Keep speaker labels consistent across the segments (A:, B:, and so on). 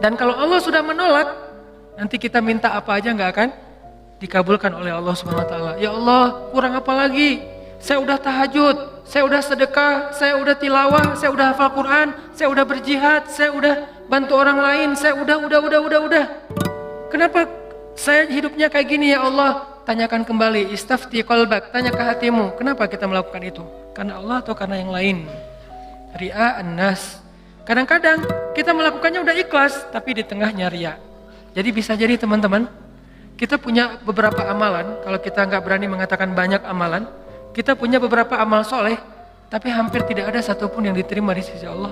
A: Dan kalau Allah sudah menolak, nanti kita minta apa aja nggak akan dikabulkan oleh Allah Subhanahu Wa Taala. Ya Allah, kurang apa lagi? Saya udah tahajud, saya udah sedekah, saya udah tilawah, saya udah hafal Quran, saya udah berjihad, saya udah bantu orang lain, saya udah. Kenapa saya hidupnya kayak gini ya Allah? Tanyakan kembali, istafti qalbak, tanya ke hatimu, kenapa kita melakukan itu? Karena Allah atau karena yang lain? Ri'a an-nas. Kadang-kadang kita melakukannya udah ikhlas, tapi di tengahnya riya. Jadi bisa jadi teman-teman, kita punya beberapa amalan, kalau kita nggak berani mengatakan banyak amalan, kita punya beberapa amal soleh, tapi hampir tidak ada satupun yang diterima di sisi Allah.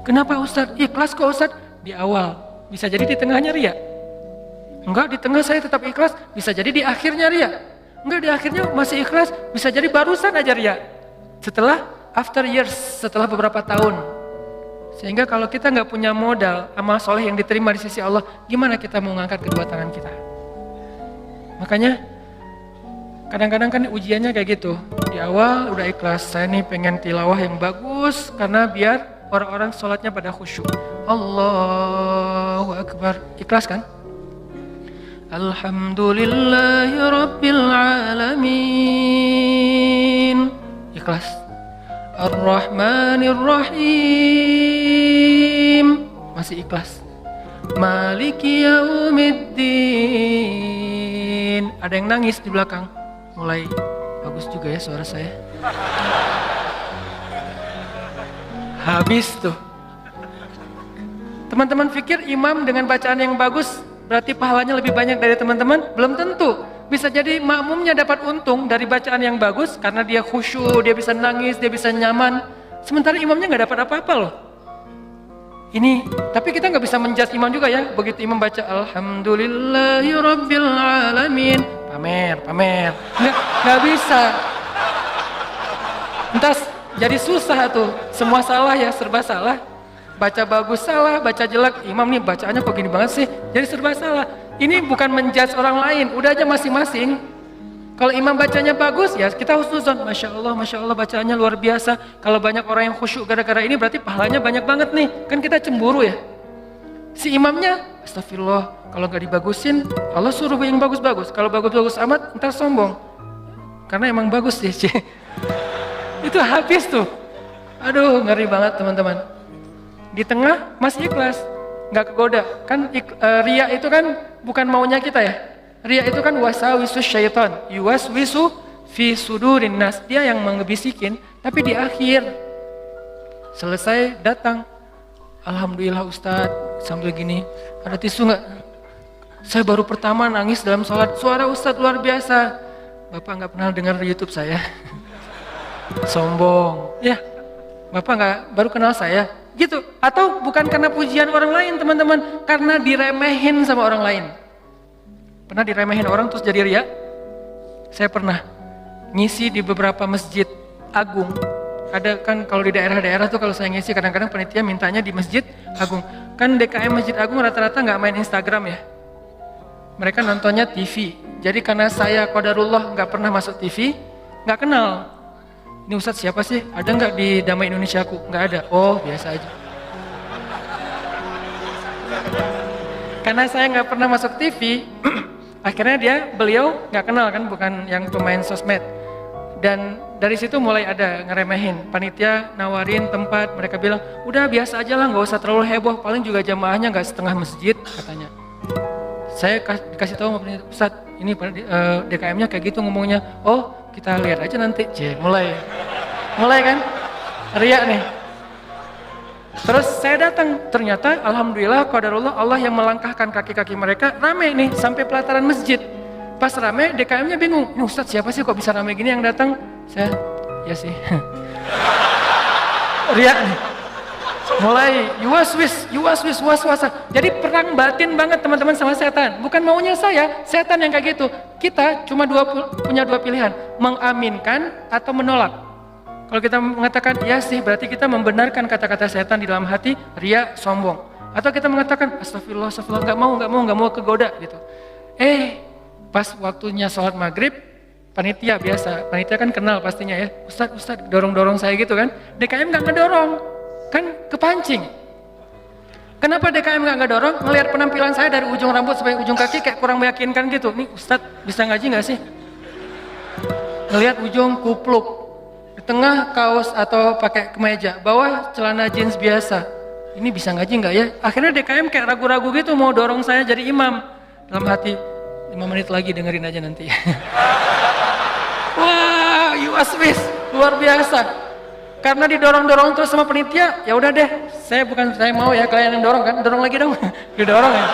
A: Kenapa Ustadz? Ikhlas kok Ustadz? Di awal, bisa jadi di tengahnya riya. Enggak, di tengah saya tetap ikhlas, bisa jadi di akhirnya riya. Enggak, di akhirnya masih ikhlas, bisa jadi barusan aja riya. Setelah after years, setelah beberapa tahun. Sehingga kalau kita nggak punya modal amal soleh yang diterima di sisi Allah, gimana kita mau ngangkat kedua tangan kita? Makanya kadang-kadang kan ujiannya kayak gitu. Di awal udah ikhlas, saya nih pengen tilawah yang bagus karena biar orang-orang sholatnya pada khusyuk. Allahu Akbar, ikhlas kan? Alhamdulillahi Rabbil Alamin, ikhlas. Ar-Rahmanir Rahim, masih ikhlas. Maliki Yaumiddin. Ada yang nangis di belakang. Mulai bagus juga ya suara saya. Habis tuh. Teman-teman pikir imam dengan bacaan yang bagus berarti pahalanya lebih banyak dari teman-teman? Belum tentu. Bisa jadi makmumnya dapat untung dari bacaan yang bagus karena dia khusyuk, dia bisa nangis, dia bisa nyaman. Sementara imamnya nggak dapat apa-apa loh. Ini, tapi kita nggak bisa menjudge imam juga ya. Begitu imam baca Alhamdulillahi Rabbil Alamin, pamer. Nggak bisa. Entas jadi susah tuh. Semua salah ya, serba salah. Baca bagus salah, baca jelek. Imam nih bacaannya kok gini banget sih. Jadi serba salah. Ini bukan menjudge orang lain, udah aja masing-masing. Kalau imam bacanya bagus, ya kita husnuzon. Masya Allah bacaannya luar biasa. Kalau banyak orang yang khusyuk gara-gara ini, berarti pahalanya banyak banget nih. Kan kita cemburu ya. Si imamnya, astagfirullah, kalau gak dibagusin, Allah suruh yang bagus-bagus. Kalau bagus-bagus amat, ntar sombong. Karena emang bagus sih. Itu habis tuh. Aduh, ngeri banget teman-teman. Di tengah masih ikhlas, nggak kegoda. Kan riya itu kan bukan maunya kita ya. Riya itu kan wasawisus syaitan, yuwaswisu fi sudurin nas. Dia yang mengebisikin, tapi di akhir selesai datang, alhamdulillah Ustadz, sambil gini, ada tisu nggak? Saya baru pertama nangis dalam sholat, suara Ustadz luar biasa. Bapak nggak pernah dengar di YouTube saya. Sombong, ya. Bapak nggak baru kenal saya. Gitu, atau bukan karena pujian orang lain teman-teman, karena diremehin sama orang lain. Pernah diremehin orang terus jadi riya? Saya pernah ngisi di beberapa masjid agung. Ada kan kalau di daerah-daerah tuh kalau saya ngisi kadang-kadang panitia mintanya di masjid agung. Kan DKM Masjid Agung rata-rata nggak main Instagram ya. Mereka nontonnya TV. Jadi karena saya qadarullah nggak pernah masuk TV, nggak kenal. Ini Ustadz siapa sih? Ada nggak di Damai Indonesia aku? Nggak ada. Oh biasa aja. Karena saya nggak pernah masuk TV, akhirnya beliau nggak kenal kan, bukan yang pemain sosmed. Dan dari situ mulai ada ngeremehin. Panitia nawarin tempat, mereka bilang, udah biasa aja lah, nggak usah terlalu heboh. Paling juga jamaahnya nggak setengah masjid katanya. Saya kasih tahu sama panitia, Ustadz, ini DKM-nya kayak gitu ngomongnya. Oh, kita lihat aja nanti. Mulai kan riya nih. Terus saya datang, ternyata alhamdulillah qadarullah Allah yang melangkahkan kaki-kaki mereka rame nih sampai pelataran masjid. Pas rame DKM-nya bingung, ini Ustadz siapa sih kok bisa rame gini yang datang? Saya, ya sih. Riya nih. Mulai yuwaswis was-wasa. Jadi perang batin banget teman-teman sama setan. Bukan maunya saya, setan yang kayak gitu. Kita cuma punya dua pilihan, mengaminkan atau menolak. Kalau kita mengatakan iya sih, berarti kita membenarkan kata-kata setan di dalam hati, riya, sombong. Atau kita mengatakan astagfirullah, nggak mau kegoda gitu. Pas waktunya sholat maghrib, panitia biasa, panitia kan kenal pastinya ya. Ustadz dorong-dorong saya gitu kan. DKM nggak ngedorong, kan kepancing. Kenapa DKM nggak dorong? Ngelihat penampilan saya dari ujung rambut sampai ujung kaki kayak kurang meyakinkan gitu. Nih Ustadz bisa ngaji nggak sih? Ngelihat ujung kupluk, di tengah kaos atau pakai kemeja, bawah celana jeans biasa. Ini bisa ngaji nggak ya? Akhirnya DKM kayak ragu-ragu gitu mau dorong saya jadi imam. Dalam hati, 5 menit lagi dengerin aja nanti. Wah, UASWIS luar biasa. Karena didorong-dorong terus sama penitia, ya udah deh, saya mau ya kalian yang dorong kan, dorong lagi dong, didorong ya.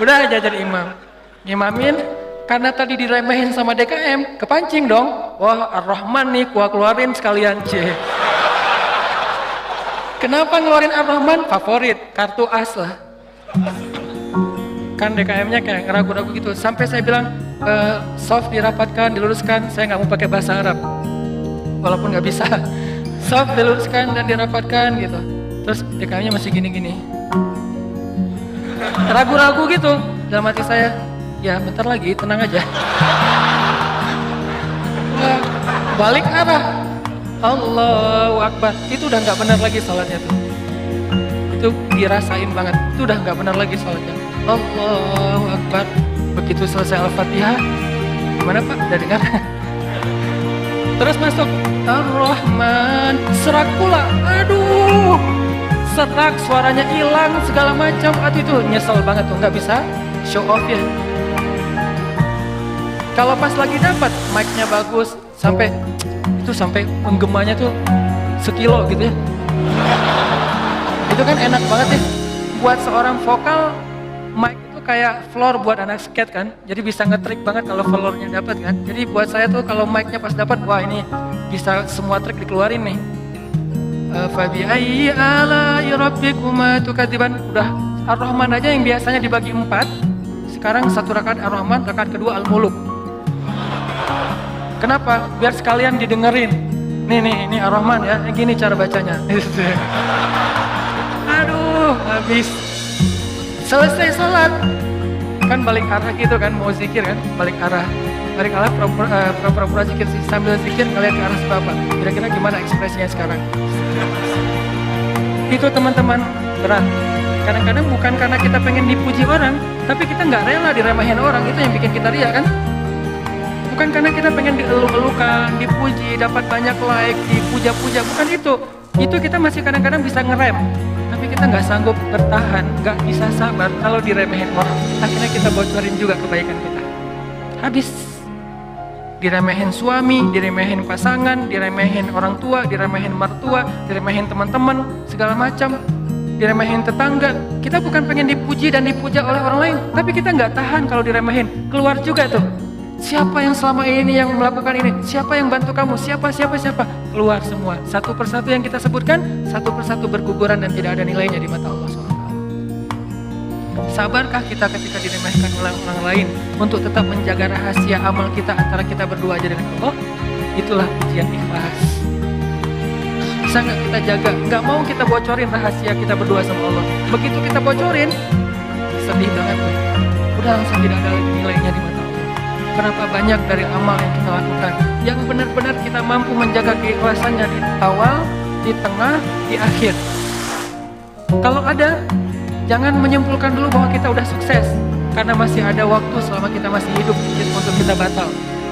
A: Udah aja jadi imam, ngimamin, karena tadi diremehin sama DKM, kepancing dong. Wah, Ar-Rahman nih, gua keluarin sekalian c. Kenapa ngeluarin Ar-Rahman? Favorit, kartu as lah. Kan DKM-nya kayak ragu-ragu gitu, sampai saya bilang, soft dirapatkan, diluruskan, saya nggak mau pakai bahasa Arab. Walaupun nggak bisa, soft diluruskan dan dirapatkan gitu. Terus DKM-nya masih gini-gini, ragu-ragu gitu. Dalam hati saya, ya bentar lagi, tenang aja. Balik arah, Allahu Akbar. Itu udah nggak benar lagi sholatnya tuh. Itu dirasain banget. Itu udah nggak benar lagi sholatnya. Allahu Akbar. Begitu selesai Al-Fatihah, gimana Pak? Udah dengar? Terus masuk Ar-Rahman, serak pula, aduh, serak, suaranya hilang, segala macam. Aduh itu nyesel banget tuh, nggak bisa show off ya. Kalau pas lagi dapat mic-nya bagus, sampai penggemanya tuh sekilo gitu ya. Itu kan enak banget ya. Buat seorang vokal, mic itu kayak floor buat anak skate kan. Jadi bisa nge-trick banget kalau floornya dapat kan. Jadi buat saya tuh kalau mic-nya pas dapat, wah ini bisa semua trik dikeluarin nih. Fabi ayyi ala'i rabbikuma tukadziban. Udah Ar-Rahman aja yang biasanya dibagi 4, sekarang 1 rakaat Ar-Rahman, rakaat kedua Al-Muluk. Kenapa? Biar sekalian didengerin. Ini Ar-Rahman ya, gini cara bacanya. Aduh, habis selesai sholat kan balik arah gitu kan, mau zikir kan, balik arah pura-pura zikir sih, sambil zikir ngeliat ke arah si bapak. Kira-kira gimana ekspresinya sekarang? Itu teman-teman berat. Kadang-kadang bukan karena kita pengen dipuji orang, tapi kita nggak rela diremehin orang, itu yang bikin kita ria kan? Bukan karena kita pengen dieluk-elukan, dipuji, dapat banyak like, dipuja-puja, bukan itu. Itu kita masih kadang-kadang bisa ngerem, tapi kita nggak sanggup bertahan, nggak bisa sabar kalau diremehin orang. Akhirnya kita bocorin juga kebaikan kita. Habis diremehin suami, diremehin pasangan, diremehin orang tua, diremehin mertua, diremehin teman-teman, segala macam, diremehin tetangga. Kita bukan pengen dipuji dan dipuja oleh orang lain, tapi kita nggak tahan kalau diremehin. Keluar juga tuh, siapa yang selama ini yang melakukan ini, siapa yang bantu kamu, siapa, keluar semua. Satu persatu yang kita sebutkan, satu persatu berguguran dan tidak ada nilainya di mata Allah SWT. Sabarkah kita ketika diremehkan oleh orang lain untuk tetap menjaga rahasia amal kita antara kita berdua aja dengan Allah? Itulah ujian ikhlas. Bisa nggak kita jaga? Nggak mau kita bocorin rahasia kita berdua sama Allah. Begitu kita bocorin, sedih banget. Udah langsung tidak ada lagi nilainya di mata Allah. Berapa banyak dari amal yang kita lakukan yang benar-benar kita mampu menjaga keikhlasannya di awal, di tengah, di akhir. Kalau ada, jangan menyimpulkan dulu bahwa kita udah sukses, karena masih ada waktu selama kita masih hidup untuk kita batal.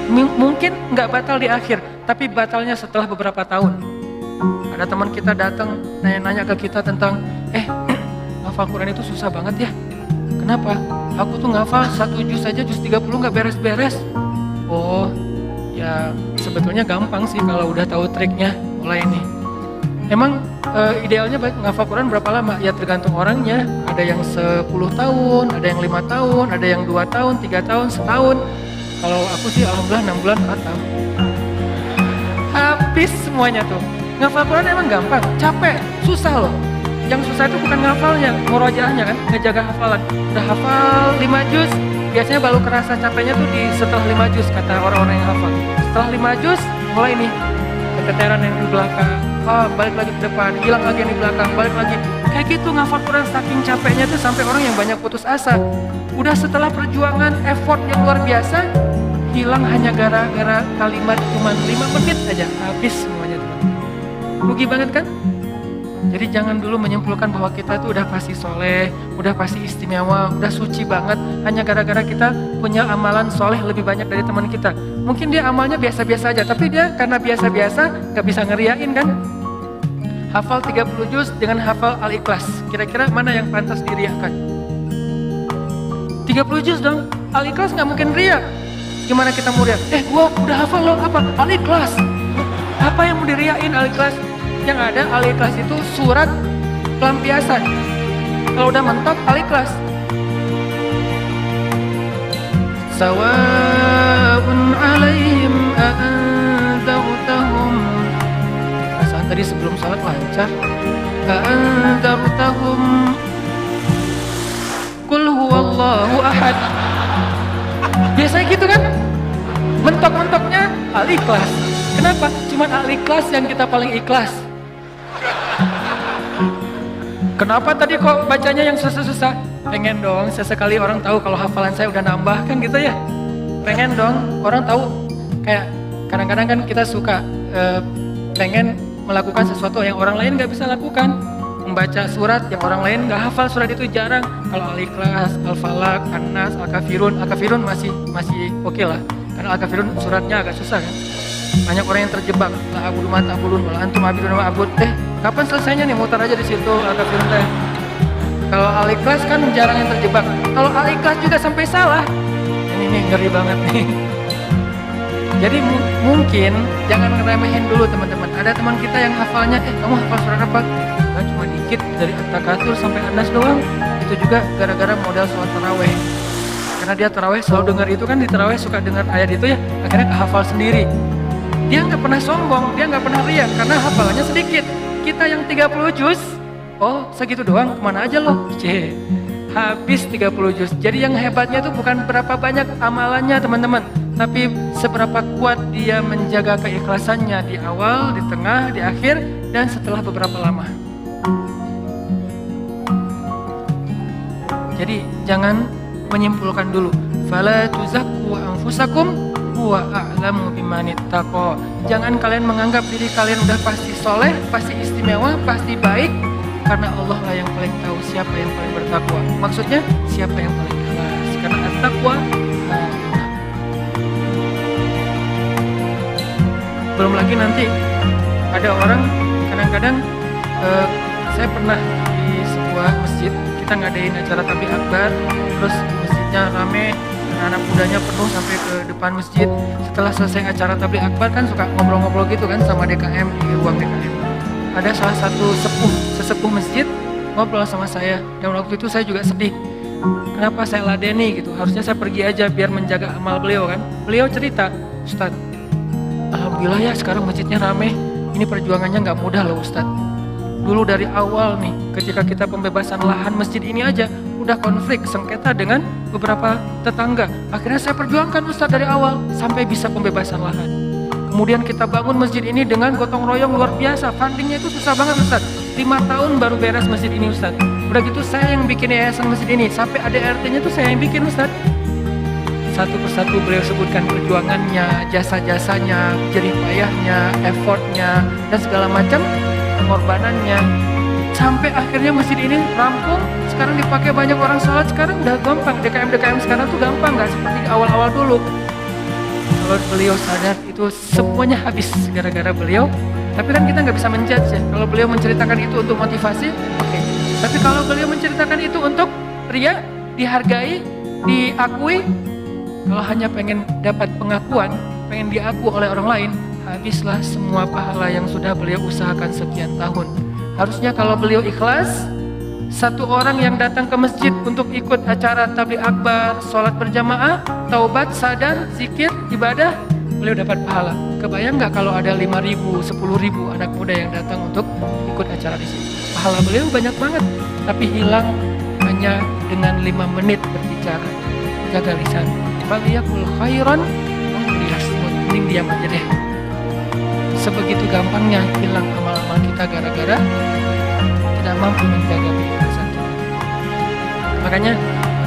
A: Mungkin nggak batal di akhir, tapi batalnya setelah beberapa tahun. Ada teman kita datang nanya-nanya ke kita tentang, hafal Quran itu susah banget ya. Kenapa? Aku tuh ngafal 1 juz saja, juz 30 nggak beres-beres. Oh, ya sebetulnya gampang sih kalau udah tahu triknya. Mulai nih. Emang idealnya ngafal Quran berapa lama? Ya tergantung orangnya. Ada yang 10 tahun, ada yang 5 tahun, ada yang 2 tahun, 3 tahun, setahun. Kalau aku sih alhamdulillah 6 bulan khatam. Habis semuanya tuh. Ngafal Quran emang gampang, capek, susah loh. Yang susah itu bukan ngafalnya, murojaahnya kan, ngejaga hafalan. Udah hafal 5 juz, biasanya baru kerasa capeknya tuh di setelah 5 juz, kata orang-orang yang hafal. Setelah 5 juz, mulai nih keteteran yang di belakang, balik lagi ke depan, hilang lagi yang di belakang, balik lagi. Kayak gitu ngafal Quran, saking capeknya tuh sampai orang yang banyak putus asa. Udah setelah perjuangan, effort yang luar biasa, hilang hanya gara-gara kalimat cuma 5 menit aja, habis semuanya teman. Rugi banget kan? Jadi jangan dulu menyimpulkan bahwa kita itu udah pasti soleh, udah pasti istimewa, udah suci banget hanya gara-gara kita punya amalan soleh lebih banyak dari teman kita. Mungkin dia amalnya biasa-biasa aja, tapi dia karena biasa-biasa gak bisa ngeriain kan. Hafal 30 juz dengan hafal Al-Ikhlas, kira-kira mana yang pantas diriakan? 30 juz dong, Al-Ikhlas gak mungkin riak. Gimana kita mau riak? Gua udah hafal loh, apa? Al-Ikhlas. Apa yang mau diriain Al-Ikhlas? Yang ada Al-Ikhlas itu surat pelampiasan. Kalau udah mentok Al-Ikhlas. Sawa'un 'alaihim a'anzartahum. Perasaan tadi sebelum sholat lancar. A'anzartahum Qul huwallahu ahad. Biasanya gitu kan? Mentok-mentoknya Al-Ikhlas. Kenapa? Cuman Al-Ikhlas yang kita paling ikhlas. Kenapa tadi kok bacanya yang susah-susah? Pengen dong sesekali orang tahu kalau hafalan saya udah nambah kan gitu ya. Pengen dong orang tahu. Kayak kadang-kadang kan kita suka pengen melakukan sesuatu yang orang lain gak bisa lakukan. Membaca surat yang orang lain gak hafal surat itu jarang. Kalau Al-Ikhlas, Al-Falaq, An-Nas, Al-Kafirun masih oke lah. Karena Al-Kafirun suratnya agak susah kan. Banyak orang yang terjebak. La abudu ma ta'budun wala antum abidun ma a'bud. Kapan selesainya nih? Mutar aja di situ Al-Kafirun teh. Kalau Al-Ikhlas kan jarang yang terjebak. Kalau Al-Ikhlas juga sampai salah. Ini ngeri banget nih. Jadi mungkin jangan ngeremehin dulu teman-teman. Ada teman kita yang hafalnya, kamu hafal surat apa? Nah, cuma dikit dari At-Takatsur sampai An-Nas doang. Itu juga gara-gara modal sholat taraweh. Karena dia taraweh selalu dengar itu kan, di taraweh suka dengar ayat itu ya. Akhirnya kehafal sendiri. Dia nggak pernah sombong, dia nggak pernah riak karena hafalannya sedikit. Kita yang 30 juz, segitu doang, kemana aja loh? Habis 30 juz. Jadi yang hebatnya itu bukan berapa banyak amalannya teman-teman, tapi seberapa kuat dia menjaga keikhlasannya di awal, di tengah, di akhir, dan setelah beberapa lama. Jadi jangan menyimpulkan dulu. Fala tuzakku anfusakum huwa a'lamu bimanittaqo. Jangan kalian menganggap diri kalian udah pasti soleh, pasti istimewa, pasti baik, karena Allah lah yang paling tahu siapa yang paling bertakwa. Maksudnya siapa yang paling ikhlas. Karena at-taqwa belum lagi nanti ada orang kadang-kadang saya pernah di sebuah masjid kita ngadain acara tabligh akbar, terus masjidnya rame, anak mudanya penuh sampai ke depan masjid. Setelah selesai acara tabligh akbar kan suka ngobrol-ngobrol gitu kan sama DKM di ruang DKM. Ada salah satu sesepuh masjid ngobrol sama saya, dan waktu itu saya juga sedih. Kenapa saya ladeni gitu? Harusnya saya pergi aja biar menjaga amal beliau kan. Beliau cerita, Ustadz, alhamdulillah ya sekarang masjidnya rame. Ini perjuangannya nggak mudah loh Ustadz. Dulu dari awal nih, ketika kita pembebasan lahan masjid ini aja udah konflik sengketa dengan beberapa tetangga. Akhirnya saya perjuangkan Ustadz dari awal sampai bisa pembebasan lahan. Kemudian kita bangun masjid ini dengan gotong royong luar biasa. Fundingnya itu susah banget Ustadz. 5 tahun baru beres masjid ini Ustadz. Udah gitu saya yang bikin yayasan masjid ini. Sampai ada RT-nya tuh saya yang bikin Ustadz. Satu persatu beliau sebutkan perjuangannya, jasa-jasanya, jerih payahnya, effortnya, dan segala macam pengorbanannya. Sampai akhirnya masjid ini rampung. Sekarang dipakai banyak orang sholat. Sekarang udah gampang. DKM sekarang tuh gampang, nggak seperti awal-awal dulu. Kalau beliau sadar itu semuanya habis gara-gara beliau. Tapi kan kita nggak bisa menjudge ya. Kalau beliau menceritakan itu untuk motivasi, oke. Tapi kalau beliau menceritakan itu untuk ria, dihargai, diakui, kalau hanya pengen dapat pengakuan, pengen diaku oleh orang lain, habislah semua pahala yang sudah beliau usahakan sekian tahun. Harusnya kalau beliau ikhlas, satu orang yang datang ke masjid untuk ikut acara tabligh akbar, sholat berjamaah, taubat, sadar, zikir, ibadah, beliau dapat pahala. Kebayang nggak kalau ada 5.000, 10.000 anak muda yang datang untuk ikut acara di sini? Pahala beliau banyak banget, tapi hilang hanya dengan 5 menit berbicara. Jaga lisan. Faliyakul khairan, mending diam aja deh. Sebegitu gampangnya hilang amal-amal kita gara-gara tidak mampu menjaga keikhlasan kita. Makanya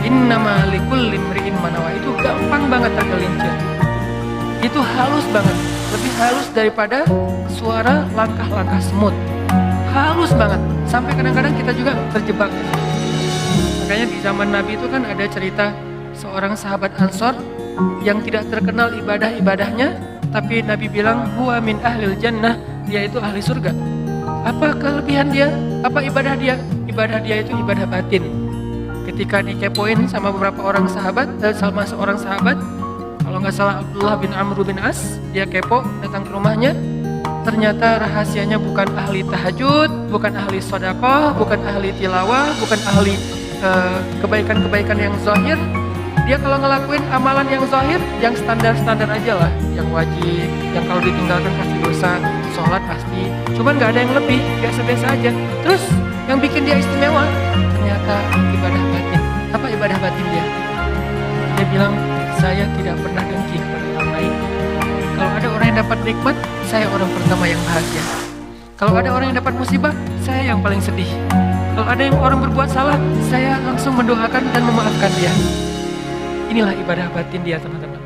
A: innama likulli imri'in ma nawa itu gampang banget tergelincir. Itu halus banget, lebih halus daripada suara langkah-langkah semut. halus banget. Sampai kadang-kadang kita juga terjebak. Makanya di zaman Nabi itu kan ada cerita seorang sahabat Ansor yang tidak terkenal ibadah-ibadahnya, tapi Nabi bilang huwa min ahlil jannah, dia itu ahli surga. Apa kelebihan dia? Apa ibadah dia? Ibadah dia itu ibadah batin. Ketika dikepoin sama beberapa orang sahabat, sama seorang sahabat, kalau nggak salah Abdullah bin Amr bin As, dia kepo datang ke rumahnya. Ternyata rahasianya bukan ahli tahajud, bukan ahli sedekah, bukan ahli tilawah, bukan ahli kebaikan-kebaikan yang zahir. Dia kalau ngelakuin amalan yang zahir, yang standar-standar aja lah, yang wajib, yang kalau ditinggalkan pasti dosa, sholat pasti, cuman nggak ada yang lebih, biasa-biasa aja. Terus yang bikin dia istimewa, ternyata ibadah batin. Apa ibadah batin dia? Dia bilang, saya tidak pernah dengki kepada orang lain. Kalau ada orang yang dapat nikmat, saya orang pertama yang bahagia. Kalau ada orang yang dapat musibah, saya yang paling sedih. Kalau ada yang orang berbuat salah, saya langsung mendoakan dan memaafkan dia. Inilah ibadah batin dia, teman-teman.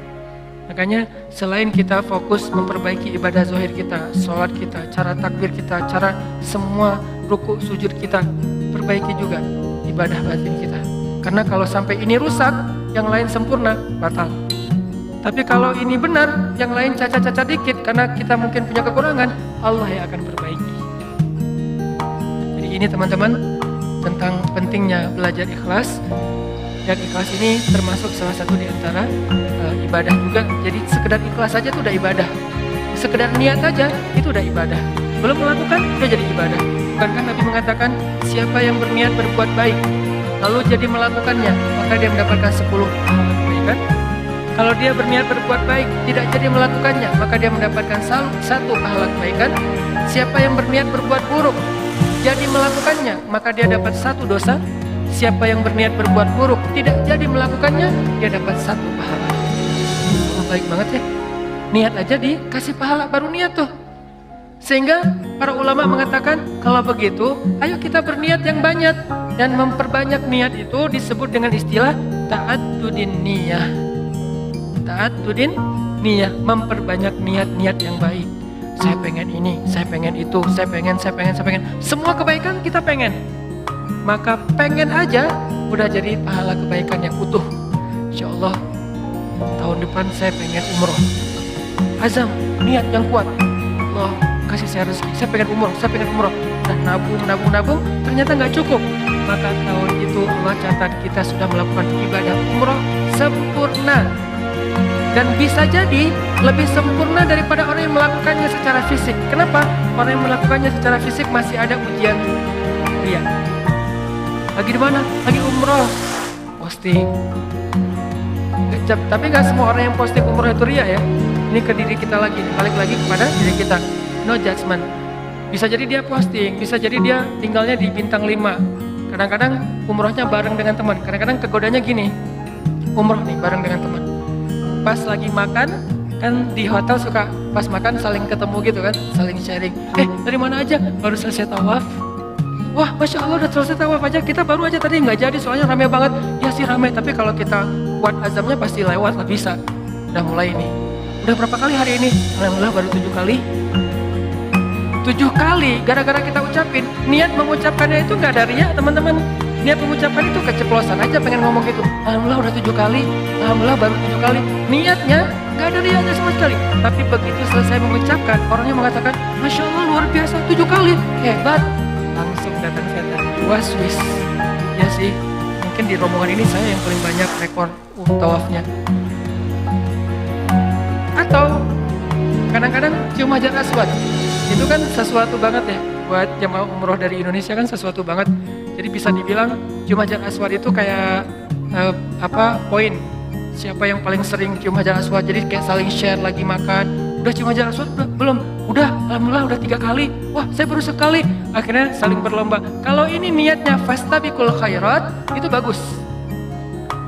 A: Makanya selain kita fokus memperbaiki ibadah zahir kita, sholat kita, cara takbir kita, cara semua ruku sujud kita, perbaiki juga ibadah batin kita. Karena kalau sampai ini rusak, yang lain sempurna, batal. Tapi kalau ini benar, yang lain cacat-cacat dikit, karena kita mungkin punya kekurangan, Allah yang akan perbaiki. Jadi ini teman-teman, tentang pentingnya belajar ikhlas. Dan ikhlas ini termasuk salah satu di antara ibadah juga. Jadi sekedar ikhlas saja itu udah ibadah. Sekedar niat aja itu udah ibadah. Belum melakukan udah jadi ibadah. Bukankah Nabi mengatakan siapa yang berniat berbuat baik lalu jadi melakukannya, maka dia mendapatkan 10 pahala kebaikan. Kalau dia berniat berbuat baik tidak jadi melakukannya, maka dia mendapatkan 1 pahala kebaikan. Siapa yang berniat berbuat buruk jadi melakukannya, maka dia dapat 1 dosa. Siapa yang berniat berbuat buruk tidak jadi melakukannya, dia dapat 1 pahala. Oh, baik banget ya. Niat aja dikasih pahala, baru niat tuh. Sehingga para ulama mengatakan kalau begitu, ayo kita berniat yang banyak. Dan memperbanyak niat itu disebut dengan istilah ta'addudin niyah. Ta'addudin niyah, memperbanyak niat-niat yang baik. Saya pengen ini, saya pengen itu, saya pengen. Semua kebaikan kita pengen. Maka pengen aja udah jadi pahala kebaikan yang utuh. Insya Allah tahun depan saya pengen umroh. Azam, niat yang kuat. Allah kasih saya rezeki, saya pengen umroh. Dan nabung, ternyata nggak cukup. Maka tahun itu Allah catat kita sudah melakukan ibadah umroh sempurna. Dan bisa jadi lebih sempurna daripada orang yang melakukannya secara fisik. Kenapa? Orang yang melakukannya secara fisik masih ada ujian ria. Lagi di mana? Lagi umroh, posting. Tapi nggak semua orang yang posting umroh itu ria ya. Ini ke diri kita lagi, balik lagi kepada diri kita. No judgment. Bisa jadi dia posting, bisa jadi dia tinggalnya di bintang 5. Kadang-kadang umrohnya bareng dengan teman. Kadang-kadang kegodanya gini, umroh nih bareng dengan teman. Pas lagi makan, kan di hotel suka pas makan saling ketemu gitu kan, saling sharing. Dari mana aja? Baru selesai tawaf. Wah, Masya Allah udah selesai tawaf aja. Kita baru aja tadi nggak jadi soalnya rame banget. Ya sih rame, tapi kalau kita buat azamnya pasti lewat lah bisa. Udah mulai nih. Udah berapa kali hari ini? Alhamdulillah baru 7 kali. 7 kali gara-gara kita ucapin. Niat mengucapkannya itu nggak ada riya teman-teman. Niat mengucapkan itu keceplosan aja pengen ngomong gitu. Alhamdulillah udah 7 kali. Alhamdulillah baru 7 kali. Niatnya nggak ada riyanya sama sekali. Tapi begitu selesai mengucapkan, orangnya mengatakan, Masya Allah luar biasa 7 kali. Hebat. Langsung datang setan. Was-wis. Ya sih, mungkin di rombongan ini saya yang paling banyak rekor tawafnya. Atau kadang-kadang cium hajar aswad. Itu kan sesuatu banget ya buat jamaah umroh dari Indonesia, kan sesuatu banget. Jadi bisa dibilang cium hajar aswad itu kayak poin. Siapa yang paling sering cium hajar aswad, jadi kayak saling share lagi makan. Udah cium hajar aswad? Belum? Udah, alhamdulillah udah 3 kali. Wah, saya baru sekali. Akhirnya saling berlomba. Kalau ini niatnya fastabiqul khairat, itu bagus.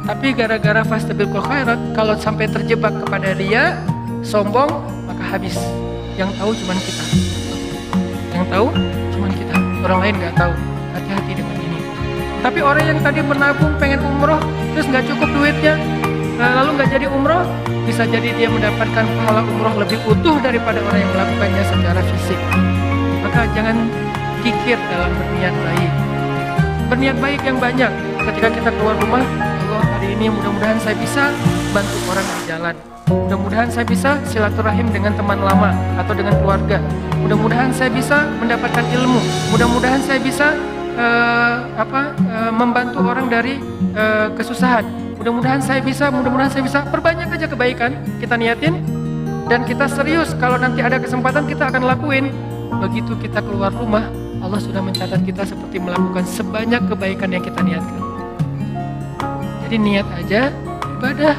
A: Tapi gara-gara fastabiqul khairat, kalau sampai terjebak kepada riya, sombong, maka habis. Yang tahu cuman kita. Yang tahu cuman kita. Orang lain nggak tahu. Hati-hati dengan ini. Tapi orang yang tadi menabung pengen umroh, terus nggak cukup duitnya, lalu nggak jadi umroh, bisa jadi dia mendapatkan pahala umroh lebih utuh daripada orang yang melakukannya secara fisik. Maka jangan kikir dalam berniat baik. Berniat baik yang banyak. Ketika kita keluar rumah, Allah hari ini mudah-mudahan saya bisa bantu orang di jalan. Mudah-mudahan saya bisa silaturahim dengan teman lama atau dengan keluarga. Mudah-mudahan saya bisa mendapatkan ilmu. Mudah-mudahan saya bisa membantu orang dari kesusahan. Mudah-mudahan saya bisa perbanyak aja kebaikan kita niatin dan kita serius. Kalau nanti ada kesempatan kita akan lakuin. Begitu kita keluar rumah, Allah sudah mencatat kita seperti melakukan sebanyak kebaikan yang kita niatkan. Jadi niat aja ibadah.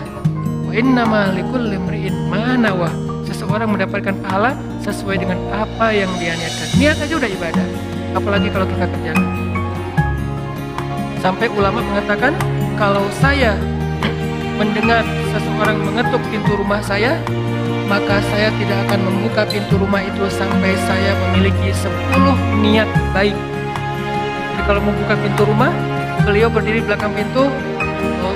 A: Wa innamal likulli imri'in ma nawa. Seseorang mendapatkan pahala sesuai dengan apa yang dia niatkan. Niat aja udah ibadah. Apalagi kalau kita kerjakan. Sampai ulama mengatakan, kalau saya mendengar seseorang mengetuk pintu rumah saya, maka saya tidak akan membuka pintu rumah itu sampai saya memiliki 10 niat baik. Jadi kalau mau buka pintu rumah, beliau berdiri belakang pintu. Oh,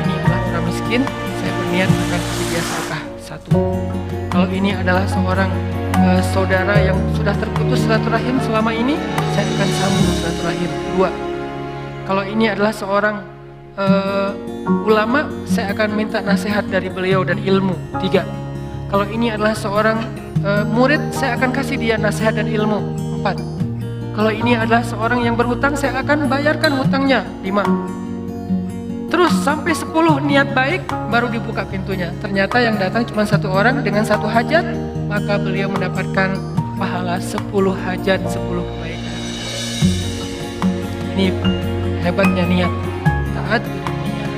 A: ini adalah orang miskin, saya berniat akan kasih dia sedekah 1. Kalau ini adalah seorang saudara yang sudah terputus silaturahim selama ini, saya akan sambung silaturahim 2. Kalau ini adalah seorang ulama, saya akan minta nasihat dari beliau dan ilmu 3. Kalau ini adalah seorang murid, saya akan kasih dia nasihat dan ilmu 4. Kalau ini adalah seorang yang berhutang, saya akan bayarkan hutangnya 5. Terus sampai 10 niat baik baru dibuka pintunya. Ternyata yang datang cuma 1 orang dengan 1 hajat, maka beliau mendapatkan pahala 10 hajat, 10 kebaikan. Ini hebatnya niat, taat niat.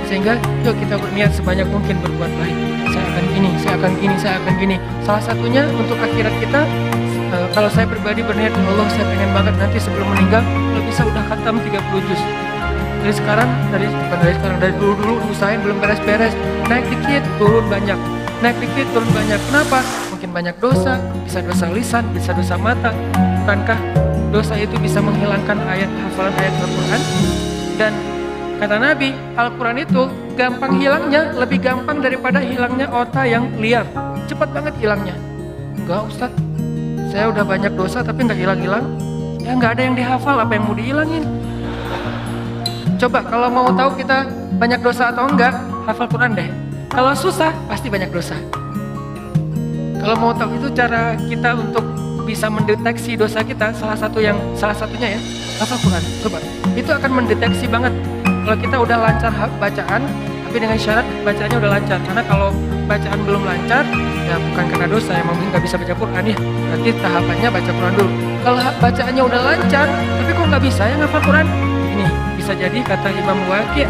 A: Sehingga yuk kita berniat sebanyak mungkin berbuat baik. Saya akan gini, saya akan gini, saya akan gini. Salah satunya untuk akhirat kita, kalau saya pribadi berniat, ya Allah saya pengen banget nanti sebelum meninggal kalau bisa udah khatam 30 juz. Dari dulu usahain belum beres-beres, naik dikit turun banyak, naik dikit turun banyak. Kenapa? Mungkin banyak dosa, bisa dosa lisan, bisa dosa mata. Bukankah dosa itu bisa menghilangkan hafalan ayat Al-Quran? Dan kata Nabi, Al-Quran itu gampang hilangnya, lebih gampang daripada hilangnya otak yang liar. Cepat banget hilangnya. Enggak Ustadz, saya udah banyak dosa tapi nggak hilang-hilang. Ya nggak ada yang dihafal, apa yang mau dihilangin? Coba kalau mau tahu kita banyak dosa atau enggak, hafal Quran deh. Kalau susah, pasti banyak dosa. Kalau mau tahu itu cara kita untuk bisa mendeteksi dosa kita, salah satunya ya, hafal Quran. Coba, itu akan mendeteksi banget. Kalau kita udah lancar bacaan, tapi dengan syarat bacaannya udah lancar. Karena kalau bacaan belum lancar, ya bukan karena dosa, emang mungkin nggak bisa baca Quran ya. Berarti tahapannya baca Quran dulu. Kalau bacaannya udah lancar, tapi kok nggak bisa ya ngafal Quran? Ini bisa jadi kata Imam Waqi',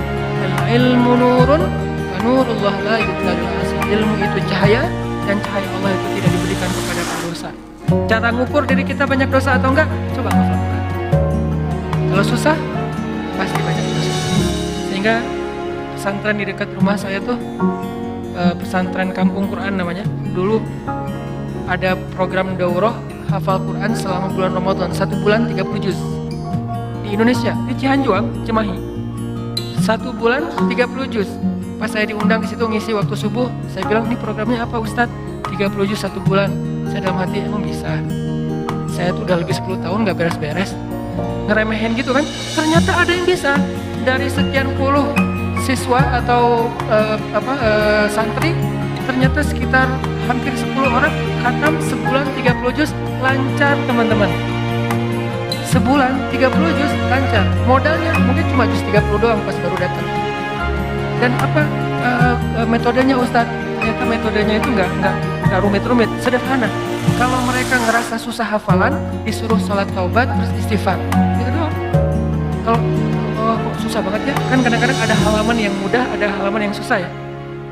A: al-ilmu nurun wa nurullah la yudlalu asli. Ilmu itu cahaya dan cahaya Allah itu tidak diberikan kepada pendosa. Cara ngukur diri kita banyak dosa atau enggak? Coba ngafal Quran. Kalau susah, pasti banyak dosa. Sehingga pesantren di dekat rumah saya tuh pesantren Kampung Quran namanya. Dulu ada program daurah hafal Quran selama bulan Ramadan, 1 bulan 30 juz. Di Indonesia, di Cihanjuang, Cimahi. 1 bulan 30 juz. Pas saya diundang ke situ ngisi waktu subuh, saya bilang, "Ini programnya apa Ustadz? 30 juz 1 bulan." Saya dalam hati, emang bisa. Saya tuh udah lebih 10 tahun gak beres-beres. Ngeremehin gitu kan. Ternyata ada yang bisa. Dari sekian puluh siswa atau santri, ternyata sekitar hampir 10 orang khatam sebulan 30 juz lancar teman-teman. Sebulan 30 juz lancar. Modalnya mungkin cuma juz 30 doang pas baru datang. Dan metodenya Ustadz? Ternyata metodenya itu nggak rumit-rumit, sederhana. Kalau mereka ngerasa susah hafalan, disuruh sholat taubat terus istighfar. Gitu doang. Kalau kok susah banget ya? Kan kadang-kadang ada halaman yang mudah, ada halaman yang susah ya.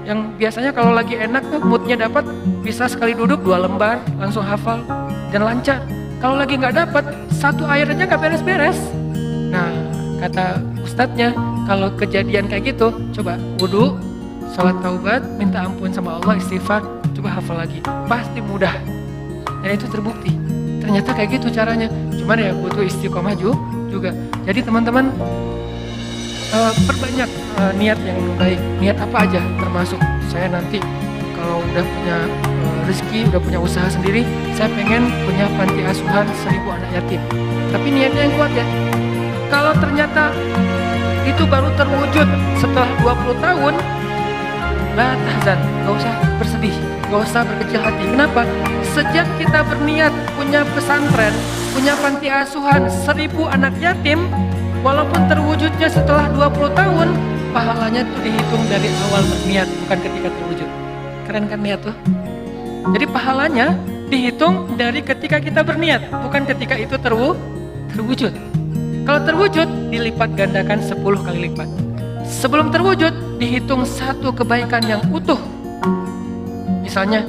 A: Yang biasanya kalau lagi enak tuh moodnya dapat, bisa sekali duduk 2 lembar langsung hafal dan lancar. Kalau lagi nggak dapat, 1 ayat aja nggak beres-beres. Nah, kata ustadznya, kalau kejadian kayak gitu, coba wudu, sholat taubat, minta ampun sama Allah, istighfar, coba hafal lagi. Pasti mudah. Dan itu terbukti. Ternyata kayak gitu caranya. Cuman ya butuh istiqomah juga. Jadi teman-teman, perbanyak niat yang baik. Niat apa aja, termasuk saya nanti kalau udah punya rezeki, udah punya usaha sendiri, saya pengen punya panti asuhan 1000 anak yatim. Tapi niatnya yang kuat ya. Kalau ternyata itu baru terwujud setelah 20 tahun, la tahzan, gak usah bersedih, gak usah berkecil hati. Kenapa? Sejak kita berniat punya pesantren, punya panti asuhan 1000 anak yatim, walaupun terwujudnya setelah 20 tahun, pahalanya itu dihitung dari awal berniat, bukan ketika terwujud. Keren kan niat tuh? Jadi pahalanya dihitung dari ketika kita berniat, bukan ketika itu terwujud. Kalau terwujud, dilipat gandakan 10 kali lipat. Sebelum terwujud, dihitung satu kebaikan yang utuh. Misalnya,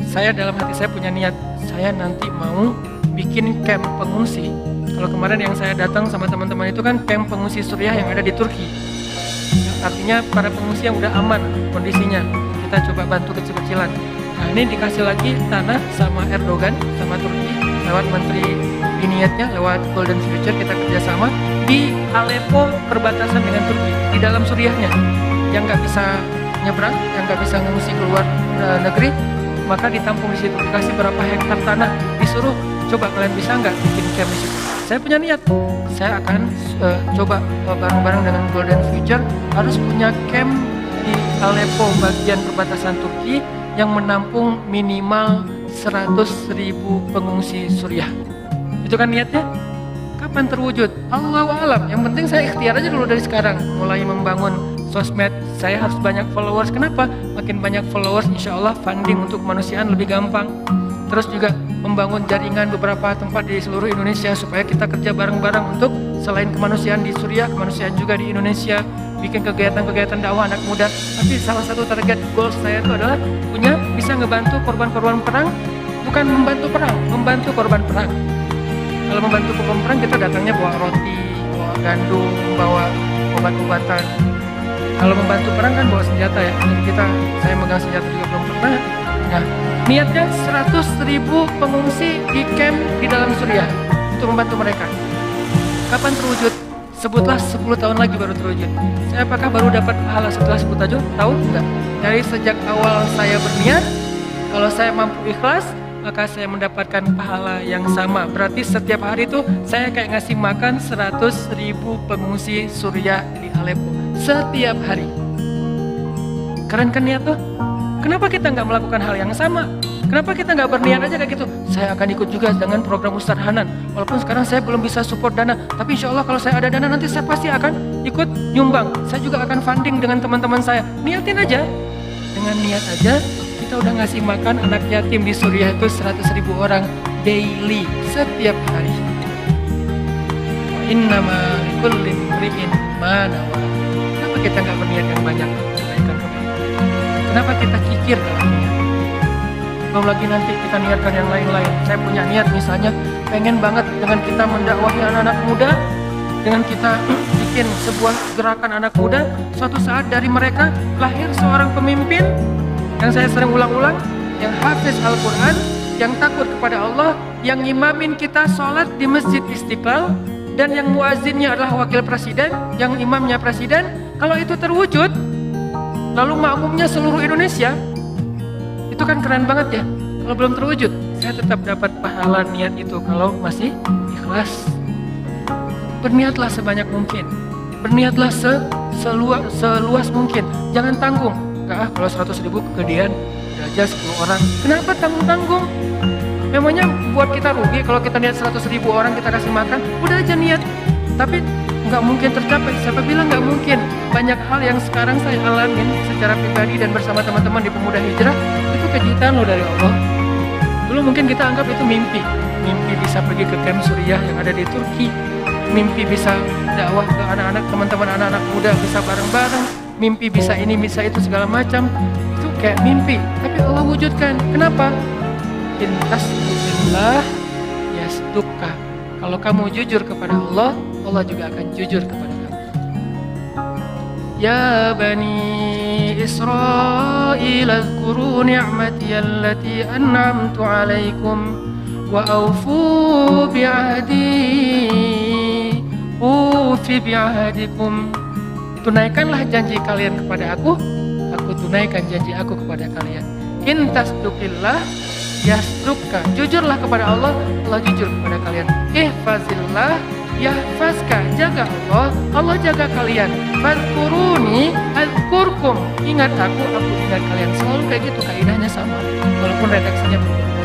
A: saya dalam hati saya punya niat, saya nanti mau bikin camp pengungsi. Kalau kemarin yang saya datang sama teman-teman itu kan camp pengungsi Suriah yang ada di Turki. Artinya para pengungsi yang udah aman kondisinya, kita coba bantu kecil-kecilan. Nah ini dikasih lagi tanah sama Erdogan, sama Turki, lewat Menteri Biniatnya, lewat Golden Future kita kerjasama di Aleppo perbatasan dengan Turki, di dalam Suriahnya. Yang nggak bisa nyebrang, yang nggak bisa ngungsi keluar negeri, maka ditampung di situ, dikasih berapa hektar tanah, disuruh coba kalian bisa nggak bikin camp di situ. Saya punya niat, saya akan coba bareng-bareng dengan Golden Future harus punya camp di Aleppo bagian perbatasan Turki yang menampung minimal 100.000 pengungsi Suriah. Itu kan niatnya. Kapan terwujud? Allahu a'lam. Yang penting saya ikhtiar aja dulu dari sekarang, mulai membangun sosmed. Saya harus banyak followers. Kenapa? Makin banyak followers, insya Allah funding untuk kemanusiaan lebih gampang. Terus juga membangun jaringan beberapa tempat di seluruh Indonesia supaya kita kerja bareng-bareng untuk selain kemanusiaan di Suriah, kemanusiaan juga di Indonesia, bikin kegiatan-kegiatan dakwah anak muda. Tapi salah satu target goals saya itu adalah bisa ngebantu korban-korban perang, bukan membantu perang, membantu korban perang. Kalau membantu korban perang kita datangnya bawa roti, bawa gandum, bawa obat-obatan. Kalau membantu perang kan bawa senjata ya. Jadi saya megang senjata juga belum pernah. Nah, niatnya 100.000 pengungsi di camp di dalam Suriah untuk membantu mereka. Kapan terwujud? Sebutlah 10 tahun lagi baru terwujud. Saya apakah baru dapat pahala setelah 10 tahun? Enggak. Dari sejak awal saya berniat, kalau saya mampu ikhlas, maka saya mendapatkan pahala yang sama. Berarti setiap hari itu saya kayak ngasih makan 100.000 pengungsi Suriah di Aleppo setiap hari. Keren kan niat tuh? Kenapa kita nggak melakukan hal yang sama? Kenapa kita nggak berniat aja kayak gitu? Saya akan ikut juga dengan program Ustadz Hanan. Walaupun sekarang saya belum bisa support dana, tapi insya Allah kalau saya ada dana nanti saya pasti akan ikut nyumbang. Saya juga akan funding dengan teman-teman saya. Niatin aja. Dengan niat aja, kita udah ngasih makan anak yatim di Suriah itu 100.000 orang daily, setiap hari. Wa innama likulli imri'in ma nawa. Kenapa kita nggak berniat yang banyak? Kenapa kita kikir dalam niat? Belum lagi nanti kita niatkan yang lain-lain. Saya punya niat misalnya pengen banget dengan kita mendakwahi anak-anak muda, dengan kita bikin sebuah gerakan anak muda, suatu saat dari mereka lahir seorang pemimpin yang saya sering ulang-ulang, yang hafiz Al-Quran, yang takut kepada Allah, yang imamin kita sholat di Masjid Istiqlal, dan yang muazzinnya adalah wakil presiden, yang imamnya presiden. Kalau itu terwujud, lalu makmumnya seluruh Indonesia, itu kan keren banget ya. Kalau belum terwujud, saya tetap dapat pahala niat itu kalau masih ikhlas. Berniatlah sebanyak mungkin, berniatlah seluas mungkin. Jangan tanggung. Enggak, kalau 100.000 kegedean, udah aja 10 orang. Kenapa tanggung-tanggung? Memangnya buat kita rugi kalau kita niat 100.000 orang kita kasih makan? Udah aja niat. Tapi nggak mungkin tercapai. Siapa bilang nggak mungkin? Banyak hal yang sekarang saya alamin secara pribadi dan bersama teman-teman di Pemuda Hijrah itu kejutan loh dari Allah. Dulu mungkin kita anggap itu mimpi bisa pergi ke camp Suriah yang ada di Turki, mimpi bisa dakwah ke anak-anak, teman-teman anak-anak muda bisa bareng-bareng, mimpi bisa ini bisa itu segala macam. Itu kayak mimpi, tapi Allah wujudkan. Kenapa? Intasbillah yasduka. Kalau kamu jujur kepada Allah, Allah juga akan jujur kepada kamu. Ya Bani Israil azkuru ni'mati allati an'amtu alaikum wa awfu bi'ahdi ufi bi'ahdikum. Tunaikanlah janji kalian kepada aku tunaikan janji aku kepada kalian. In tasduqillah yasduqka. Jujurlah kepada Allah, Allah jujur kepada kalian. Ihfazillah yahfazka. Jaga Allah, Allah jaga kalian. Fadkuruni azkurkum. Ingat aku ingat kalian. Selalu kayak gitu, kaidahnya sama. Walaupun redaksinya berubah.